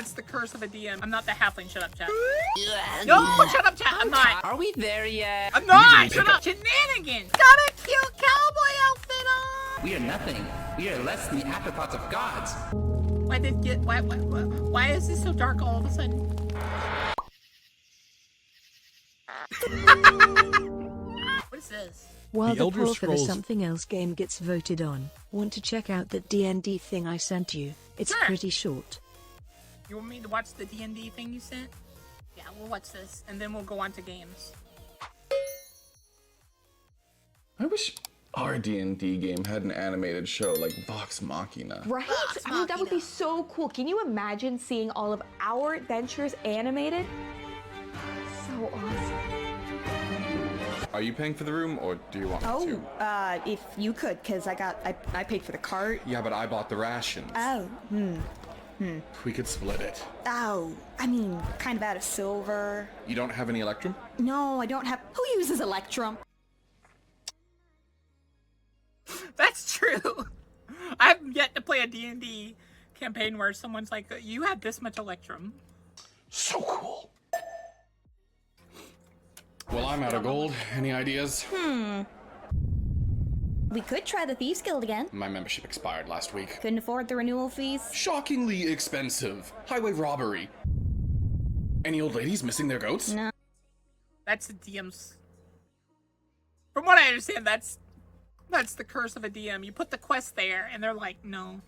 That's the curse of a DM. I'm not the halfling. Shut up, chat. No, shut up, chat. I'm not. Are we there yet? I'm not. Shut up. Shenanigans. Got a cute cowboy outfit on. We are nothing. We are less than the afterthoughts of gods. Why is this so dark all of a sudden? What is this? While the Elder poll for the Scrolls- something else game gets voted on, want to check out that D&D thing I sent you? It's Sure. pretty short. You want me to watch the D&D thing you sent? Yeah, we'll watch this, and then we'll go on to games. I wish our D&D game had an animated show like Vox Machina. Right? I mean, that would be so cool. Can you imagine seeing all of our adventures animated? So awesome. Are you paying for the room, or do you want me to? If you could, because I paid for the cart. Yeah, but I bought the rations. Oh, We could split it. Oh, I mean, kind of out of silver. You don't have any Electrum? No, I don't have. Who uses Electrum? That's true. I've yet to play a D&D campaign where someone's like, you have this much Electrum. So cool. Well, I'm out of gold. Any ideas? We could try the Thieves Guild again. My membership expired last week. Couldn't afford the renewal fees. Shockingly expensive. Highway robbery. Any old ladies missing their goats? No. That's the DM's. From what I understand, that's the curse of a DM. You put the quest there, and they're like, no,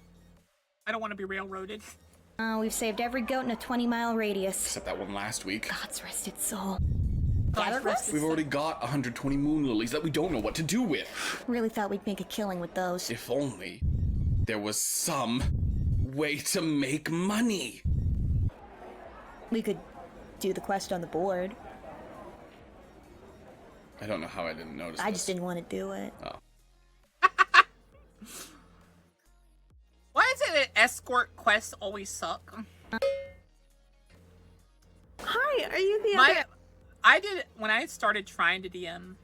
I don't want to be railroaded. We've saved every goat in a 20-mile radius. Except that one last week. God's rested soul. God's rest We've already got 120 moon lilies that we don't know what to do with. Really thought we'd make a killing with those. If only there was some way to make money. We could do the quest on the board. I don't know how I didn't notice I this. just didn't want to do it. Oh. Why is it that escort quests always suck? Hi, are you the other? I did when I started trying to DM.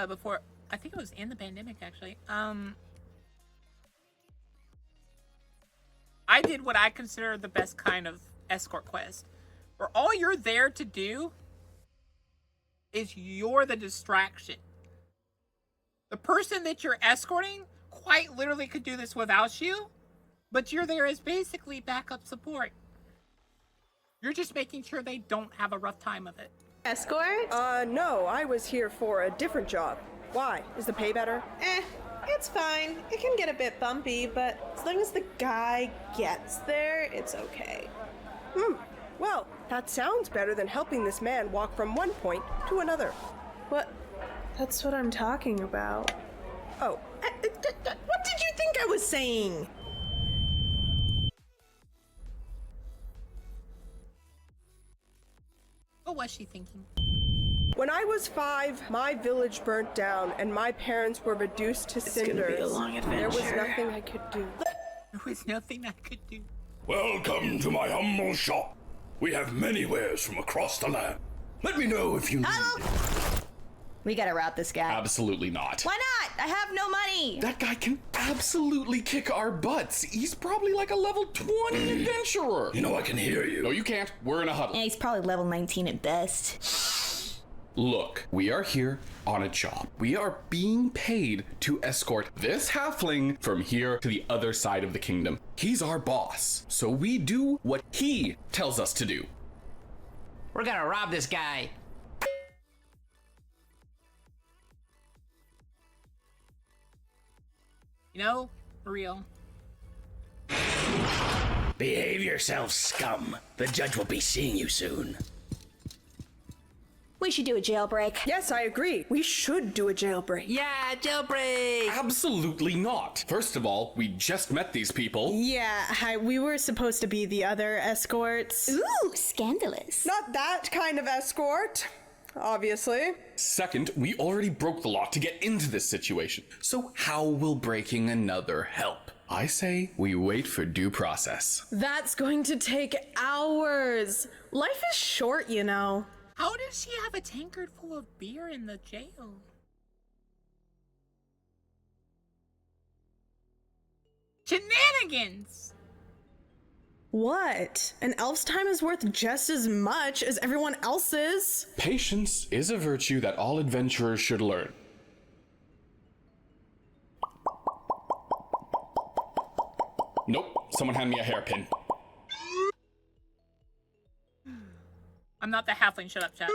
Before, I think it was in the pandemic actually. I did what I consider the best kind of escort quest, where all you're there to do is you're the distraction. The person that you're escorting quite literally could do this without you, but you're there as basically backup support. You're just making sure they don't have a rough time of it. Escort? No, I was here for a different job. Why? Is the pay better? It's fine. It can get a bit bumpy, but as long as the guy gets there, it's okay. Well, that sounds better than helping this man walk from one point to another. What? That's what I'm talking about. Oh, What did you think I was saying? What was she thinking? when I was 5, my village burnt down and my parents were reduced to cinders. gonna be a long There was adventure. nothing I could do. There was nothing I could do. Welcome to my humble shop. We have many wares from across the land. Let me know if you need. We gotta rout this guy. Absolutely not. Why not? I have no money. That guy can absolutely kick our butts. He's probably like a level 20 adventurer. You know I can hear you. No, you can't. We're in a huddle. Yeah, he's probably level 19 at best. Look, we are here on a job. We are being paid to escort this halfling from here to the other side of the kingdom. He's our boss, so we do what he tells us to do. We're gonna rob this guy. You know, for real. Behave yourself, scum. The judge will be seeing you soon. We should do a jailbreak. Yes, I agree. We should do a jailbreak. Yeah, jailbreak! Absolutely not. First of all, we just met these people. Yeah, we were supposed to be the other escorts. Ooh, scandalous. Not that kind of escort, obviously. Second, we already broke the law to get into this situation. So how will breaking another help? I say we wait for due process. That's going to take hours. Life is short, you know. How does she have a tankard full of beer in the jail? Shenanigans! shenanigans. What? An elf's time is worth just as much as everyone else's. Patience is a virtue that all adventurers should learn. Nope, someone hand me a hairpin. I'm not the halfling. Shut up, chat.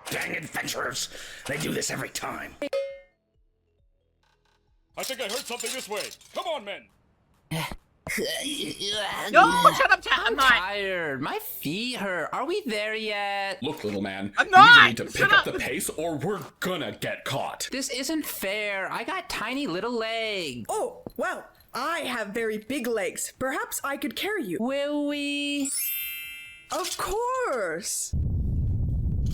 Dang adventurers! They do this every time. I think I heard something this way. Come on, men. No, shut up, chat. I'm not. Tired. My feet hurt. Are we there yet? Look, little man. I'm You not! either need to Shut pick up up! the pace or we're gonna get caught. This isn't fair. I got tiny little legs. Oh, well, I have very big legs. Perhaps I could carry you. Will we? Of course.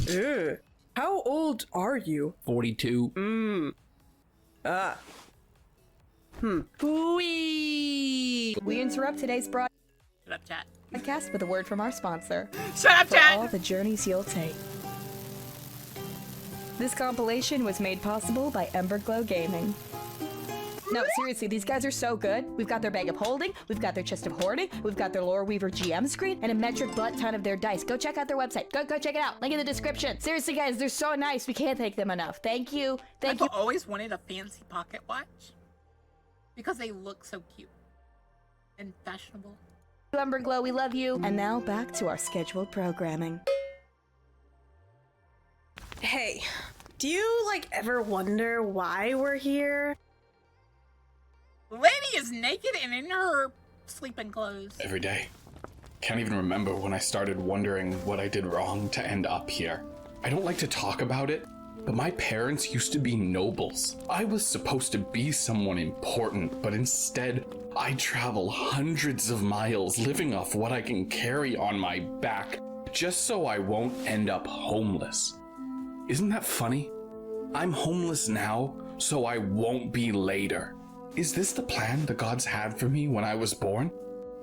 Ugh. How old are you? 42. Wee. We interrupt today's Shut up, chat. broadcast with a word from our sponsor. Shut up, For all chat. the journeys you'll take. This compilation was made possible by Emberglow Gaming. No, seriously, these guys are so good. We've got their bag of holding, we've got their chest of hoarding, we've got their Lore Weaver GM screen, and a metric butt ton of their dice. Go check out their website. Go check it out. Link in the description. Seriously, guys, they're so nice. We can't thank them enough. Thank you. Thank you. I've always wanted a fancy pocket watch because they look so cute and fashionable. Emberglow, we love you. And now back to our scheduled programming. Hey, do you, ever wonder why we're here? The lady is naked and in her sleeping clothes. Every day. Can't even remember when I started wondering what I did wrong to end up here. I don't like to talk about it, but my parents used to be nobles. I was supposed to be someone important, but instead, I travel hundreds of miles living off what I can carry on my back, just so I won't end up homeless. Isn't that funny? I'm homeless now, so I won't be later. Is this the plan the gods had for me when I was born?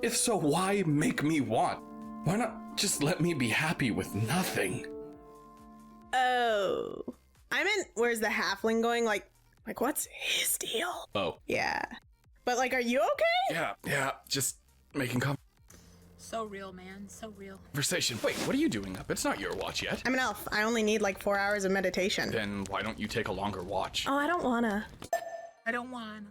If so, why make me want? Why not just let me be happy with nothing? Oh. I meant, where's the halfling going? Like what's his deal? Oh. Yeah. But, are you okay? Yeah, just making So real, man. So real. conversation. Wait, what are you doing up? It's not your watch yet. I'm an elf. I only need 4 hours of meditation. Then why don't you take a longer watch? Oh, I don't wanna. I don't want.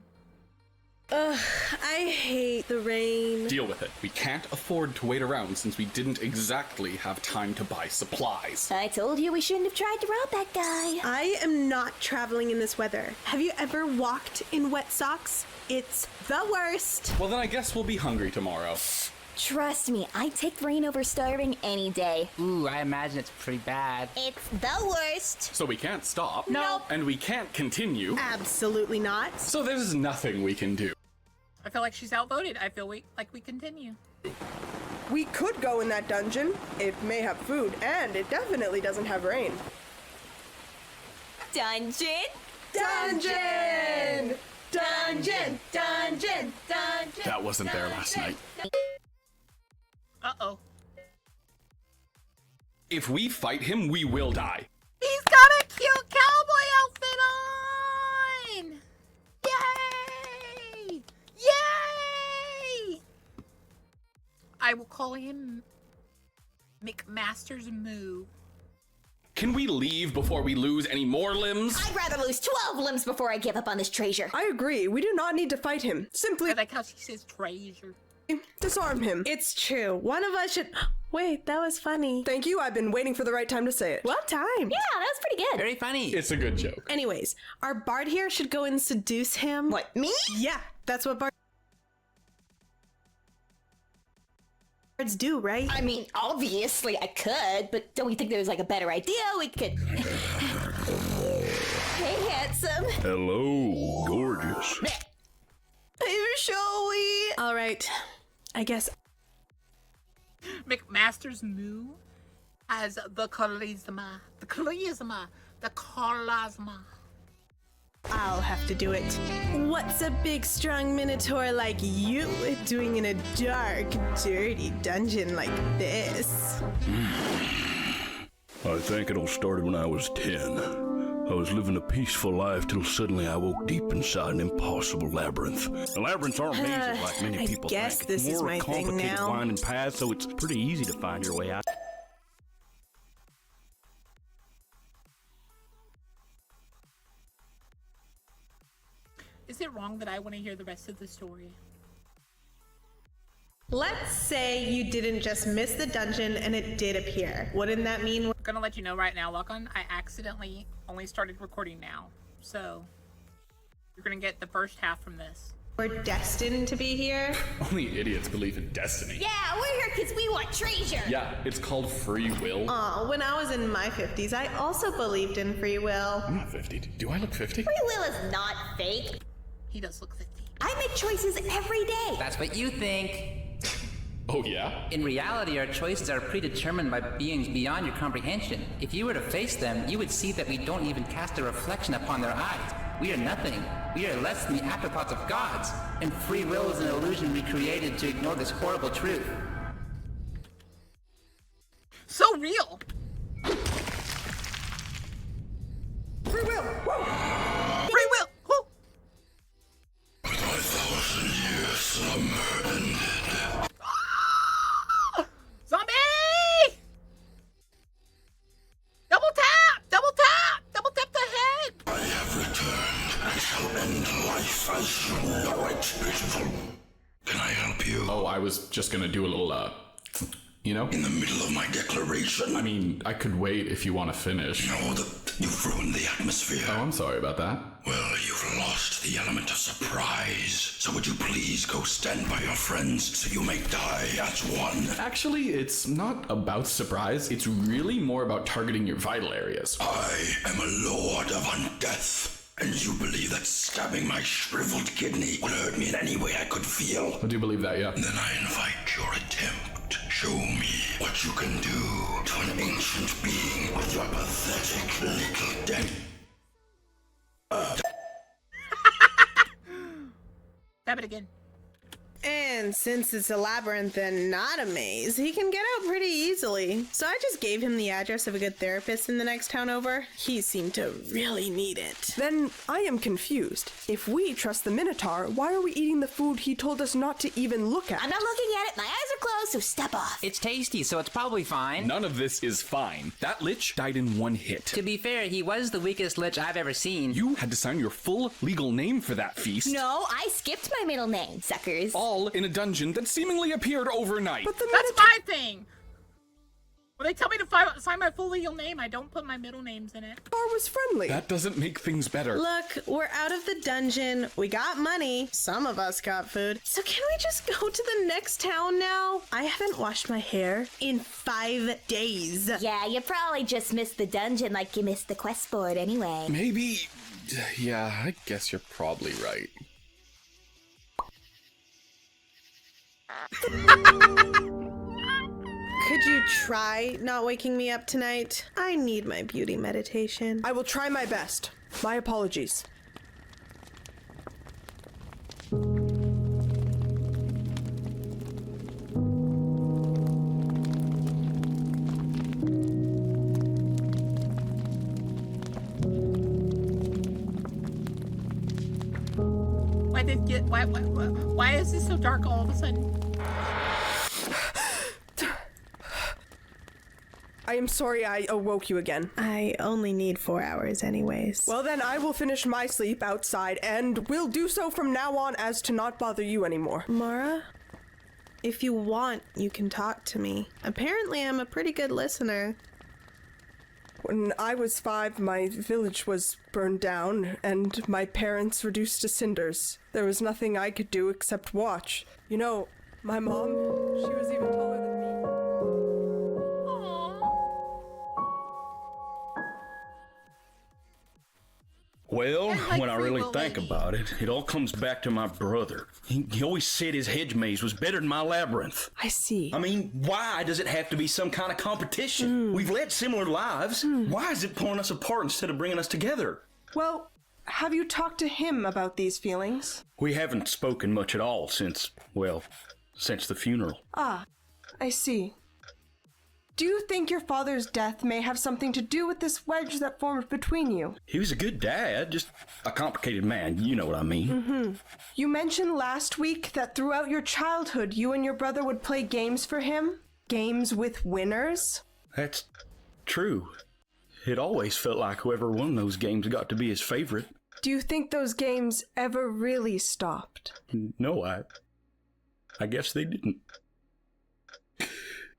Ugh, I hate the rain. Deal with it. We can't afford to wait around since we didn't exactly have time to buy supplies. I told you we shouldn't have tried to rob that guy. I am not traveling in this weather. Have you ever walked in wet socks? It's the worst. Well, then I guess we'll be hungry tomorrow. Trust me, I'd take rain over starving any day. Ooh, I imagine it's pretty bad. It's the worst. So we can't stop. No. And we can't continue. Absolutely not. So there's nothing we can do. I feel like she's outvoted. I feel like we continue. We could go in that dungeon. It may have food, and it definitely doesn't have rain. Dungeon? Dungeon! Dungeon! Dungeon! Dungeon! That wasn't there last night. Uh-oh. If we fight him, we will die. He's got a cute cowboy outfit on! Yay! Yay! I will call him McMaster's Moo. Can we leave before we lose any more limbs? I'd rather lose 12 limbs before I give up on this treasure. I agree. We do not need to fight him. Simply I like how she says treasure. disarm him. It's true. One of us should... Wait, that was funny. Thank you. I've been waiting for the right time to say it. Well timed. Yeah, that was pretty good. Very funny. It's a good joke. Anyways, our bard here should go and seduce him. What, me? Yeah, that's what bards do, right? I mean, obviously I could, but don't we think there's a better idea? We could... Hey, handsome. Hello, gorgeous. Shall we? All right, I guess. McMaster's Moo has the charisma. The charisma. The charisma. I'll have to do it. What's a big, strong minotaur like you doing in a dark, dirty dungeon like this? I think it all started when I was 10. I was living a peaceful life till suddenly I woke deep inside an impossible labyrinth. The labyrinths aren't mazes like many people think. I guess this is my thing complicated now. winding paths, so it's pretty easy to find your way out. Is it wrong that I want to hear the rest of the story? Let's say you didn't just miss the dungeon and it did appear. Wouldn't that mean I'm gonna let you know right now, Locon, I accidentally only started recording now. So, you're gonna get the first half from this. we're destined to be here? Only idiots believe in destiny. Yeah, we're here because we want treasure. Yeah, it's called free will. Aw, when I was in my 50s, I also believed in free will. I'm not 50. Do I look 50? Free will is not fake. He does look 50. I make choices every day. That's what you think. Oh, yeah? In reality, our choices are predetermined by beings beyond your comprehension. If you were to face them, you would see that we don't even cast a reflection upon their eyes. We are nothing. We are less than the afterthoughts of gods. And free will is an illusion we created to ignore this horrible truth. So real! Free will! Woo! Free will! Woo! With my 1,000 years summer ended. Zombie! Double tap! Double tap! Double tap the head! I have returned. I shall end life as you know it, beautiful. Can I help you? Oh, I was just gonna do a little, you know? In the middle of my declaration. I mean, I could wait if you want to finish. No, you've ruined the atmosphere. Oh, I'm sorry about that. Well, you've lost the element of surprise. So would you please go stand by your friends so you may die as one? Actually, it's not about surprise. It's really more about targeting your vital areas. I am a lord of undeath. And you believe that stabbing my shriveled kidney will hurt me in any way I could feel? I do believe that, yeah. Then I invite your attempt. Show me what you can do to an ancient being with your pathetic little dent. Stab it again. And since it's a labyrinth and not a maze, he can get out pretty easily. So I just gave him the address of a good therapist in the next town over. He seemed to really need it. Then I am confused. If we trust the Minotaur, why are we eating the food he told us not to even look at? I'm not looking at it. My eyes are closed, so step off. It's tasty, so it's probably fine. None of this is fine. That lich died in one hit. To be fair, he was the weakest lich I've ever seen. You had to sign your full legal name for that feast. No, I skipped my middle name, suckers. All in a dungeon that seemingly appeared overnight. But the That's my thing! When they tell me to sign my full legal name, I don't put my middle names in it. Minotaur was friendly. That doesn't make things better. Look, we're out of the dungeon. We got money. Some of us got food. So can we just go to the next town now? I haven't washed my hair in 5 days. Yeah, you probably just missed the dungeon like you missed the quest board anyway. Maybe... Yeah, I guess you're probably right. Could you try not waking me up tonight? I need my beauty meditation. I will try my best. My apologies. Why is this so dark all of a sudden? I am sorry I awoke you again. I only need 4 hours anyways. Well then, I will finish my sleep outside, and will do so from now on as to not bother you anymore. Mara, if you want, you can talk to me. Apparently, I'm a pretty good listener. When I was 5, my village was burned down, and my parents reduced to cinders. There was nothing I could do except watch. You know, my mom, she was even taller than me. Well, like when I free really will think lady. about it, it all comes back to my brother. He always said his hedge maze was better than my labyrinth. I see. I mean, why does it have to be some kind of competition? We've led similar lives. Why is it pulling us apart instead of bringing us together? Well, have you talked to him about these feelings? We haven't spoken much at all since the funeral. Ah, I see. Do you think your father's death may have something to do with this wedge that formed between you? He was a good dad, just a complicated man. You know what I mean. You mentioned last week that throughout your childhood, you and your brother would play games for him? Games with winners? That's true. It always felt like whoever won those games got to be his favorite. Do you think those games ever really stopped? No, I guess they didn't.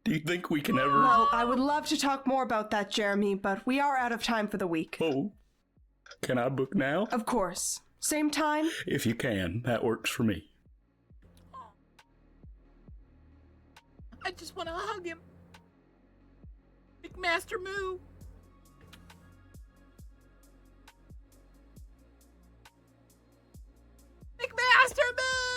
Do you think we can ever... Well, I would love to talk more about that, Jeremy, but we are out of time for the week. Oh, can I book now? Of course. Same time? If you can, that works for me. I just want to hug him. Big Master Moo. Big Master Moo!